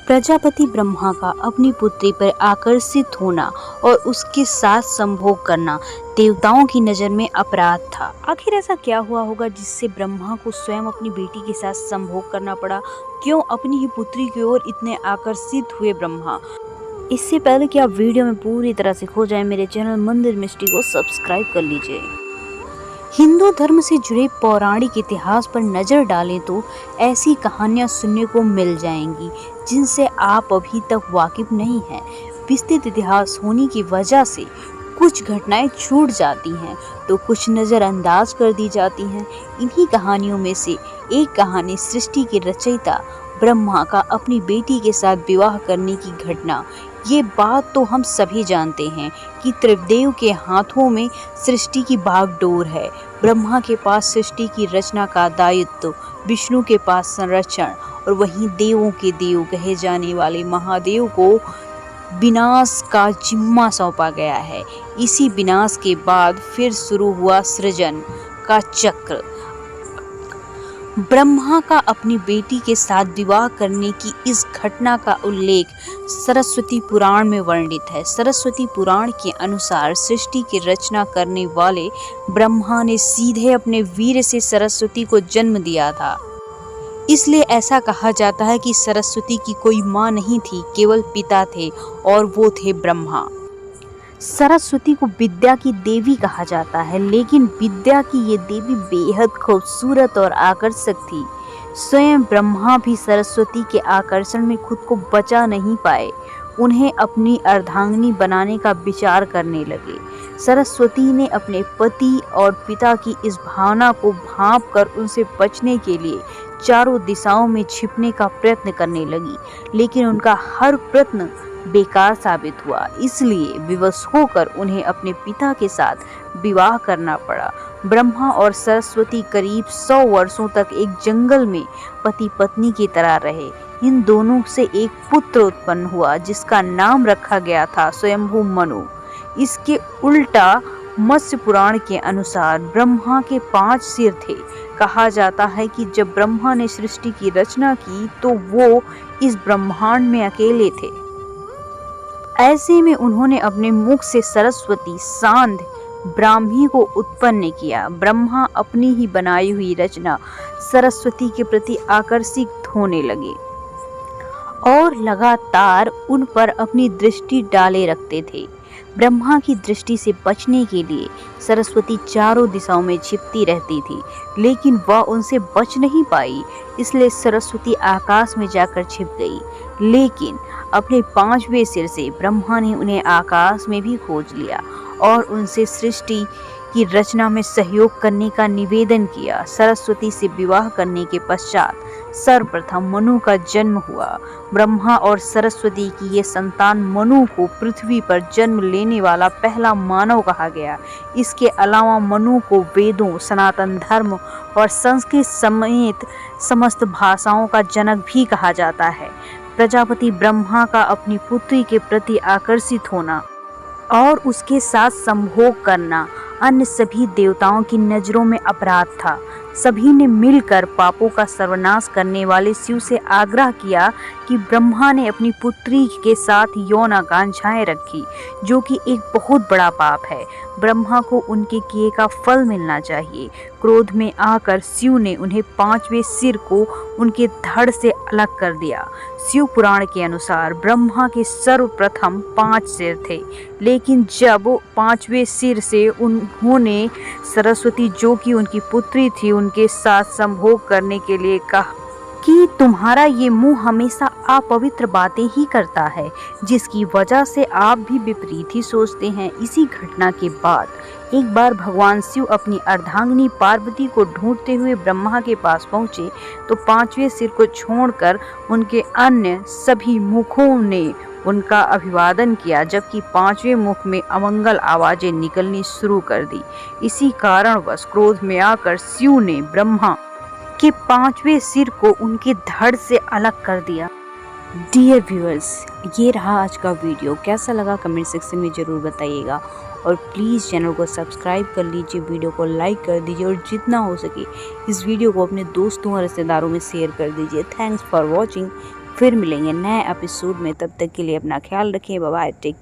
प्रजापति ब्रह्मा का अपनी पुत्री पर आकर्षित होना और उसके साथ संभोग करना देवताओं की नजर में अपराध था। आखिर ऐसा क्या हुआ होगा जिससे ब्रह्मा को स्वयं अपनी बेटी के साथ संभोग करना पड़ा? क्यों अपनी ही पुत्री की ओर इतने आकर्षित हुए ब्रह्मा? इससे पहले कि आप वीडियो में पूरी तरह से खो जाएं, मेरे चैनल मंदिर मिस्ट्री को सब्सक्राइब कर लीजिए। हिंदू धर्म से जुड़े पौराणिक इतिहास पर नज़र डालें तो ऐसी कहानियां सुनने को मिल जाएंगी जिनसे आप अभी तक वाकिफ नहीं हैं। विस्तृत इतिहास होने की वजह से कुछ घटनाएं छूट जाती हैं तो कुछ नज़रअंदाज कर दी जाती हैं। इन्हीं कहानियों में से एक कहानी सृष्टि के रचयिता ब्रह्मा का अपनी बेटी के साथ विवाह करने की घटना। ये बात तो हम सभी जानते हैं कि त्रिदेव के हाथों में सृष्टि की बागडोर है। ब्रह्मा के पास सृष्टि की रचना का दायित्व, विष्णु के पास संरक्षण और वहीं देवों के देव कहे जाने वाले महादेव को विनाश का जिम्मा सौंपा गया है। इसी विनाश के बाद फिर शुरू हुआ सृजन का चक्र। ब्रह्मा का अपनी बेटी के साथ विवाह करने की इस घटना का उल्लेख सरस्वती पुराण में वर्णित है। सरस्वती पुराण के अनुसार सृष्टि की रचना करने वाले ब्रह्मा ने सीधे अपने वीर से सरस्वती को जन्म दिया था। इसलिए ऐसा कहा जाता है कि सरस्वती की कोई माँ नहीं थी, केवल पिता थे और वो थे ब्रह्मा। सरस्वती को विद्या की देवी कहा जाता है, लेकिन विद्या की ये देवी बेहद खूबसूरत और आकर्षक थी। स्वयं ब्रह्मा भी सरस्वती के आकर्षण में खुद को बचा नहीं पाए। उन्हें अपनी अर्धांगिनी बनाने का विचार करने लगे। सरस्वती ने अपने पति और पिता की इस भावना को भांप कर उनसे बचने के लिए चारों दिशाओं में छिपने का प्रयत्न करने लगी, लेकिन उनका हर प्रयत्न बेकार साबित हुआ। इसलिए विवश होकर उन्हें अपने पिता के साथ विवाह करना पड़ा। ब्रह्मा और सरस्वती करीब 100 वर्षों तक एक जंगल में पति पत्नी की तरह रहे। इन दोनों से एक पुत्र उत्पन्न हुआ जिसका नाम रखा गया था स्वयंभू मनु। इसके उल्टा मत्स्य पुराण के अनुसार ब्रह्मा के 5 सिर थे। कहा जाता है कि जब ब्रह्मा ने सृष्टि की रचना की तो वो इस ब्रह्मांड में अकेले थे। ऐसे में उन्होंने अपने मुख से सरस्वती, सांध, ब्राह्मी को उत्पन्न किया। ब्रह्मा अपनी ही बनाई हुई रचना सरस्वती के प्रति आकर्षित होने लगे और लगातार उन पर अपनी दृष्टि डाले रखते थे। ब्रह्मा की दृष्टि से बचने के लिए सरस्वती चारों दिशाओं में छिपती रहती थी, लेकिन वह उनसे बच नहीं पाई। इसलिए सरस्वती आकाश में जाकर छिप गई, लेकिन अपने 5वें सिर से ब्रह्मा ने उन्हें आकाश में भी खोज लिया और उनसे सृष्टि की रचना में सहयोग करने का निवेदन किया। सरस्वती से विवाह करने के पश्चात सर्वप्रथम मनु का जन्म हुआ। ब्रह्मा और सरस्वती की ये संतान मनु को पृथ्वी पर जन्म लेने वाला पहला मानव कहा गया। इसके अलावा मनु को वेदों, सनातन धर्म और संस्कृत समेत समस्त भाषाओं का जनक भी कहा जाता है। प्रजापति ब्रह्मा का अपनी पुत्री के प्रति आकर्षित होना और उसके साथ संभोग करना अन्य सभी देवताओं की नजरों में अपराध था। सभी ने मिलकर पापों का सर्वनाश करने वाले शिव से आग्रह किया कि ब्रह्मा ने अपनी पुत्री के साथ यौन आकांक्षाएं रखी, जो कि एक बहुत बड़ा पाप है। ब्रह्मा को उनके किए का फल मिलना चाहिए। क्रोध में आकर शिव ने उन्हें 5वें सिर को उनके धड़ से अलग कर दिया। शिव पुराण के अनुसार ब्रह्मा के सर्वप्रथम 5 सिर थे, लेकिन जब 5वें सिर से उन्होंने सरस्वती, जो कि उनकी पुत्री थी, उनके साथ संभोग करने के लिए कहा कि तुम्हारा ये मुंह हमेशा अपवित्र बातें ही करता है, जिसकी वजह से आप भी विपरीत ही सोचते हैं। इसी घटना के बाद एक बार भगवान शिव अपनी अर्धांगिनी पार्वती को ढूंढते हुए ब्रह्मा के पास पहुंचे तो 5वें सिर को छोड़कर उनके अन्य सभी मुखों ने उनका अभिवादन किया, जबकि 5वें मुख में अमंगल आवाजें निकलनी शुरू कर दी। इसी कारणवश क्रोध में आकर शिव ने ब्रह्मा के 5वें सिर को उनके धड़ से अलग कर दिया। डियर व्यूअर्स, ये रहा आज का वीडियो। कैसा लगा कमेंट सेक्शन में ज़रूर बताइएगा और प्लीज़ चैनल को सब्सक्राइब कर लीजिए, वीडियो को लाइक कर दीजिए और जितना हो सके इस वीडियो को अपने दोस्तों और रिश्तेदारों में शेयर कर दीजिए। Thanks for watching. फिर मिलेंगे नए एपिसोड में, तब तक के लिए अपना ख्याल रखिए। Bye bye, take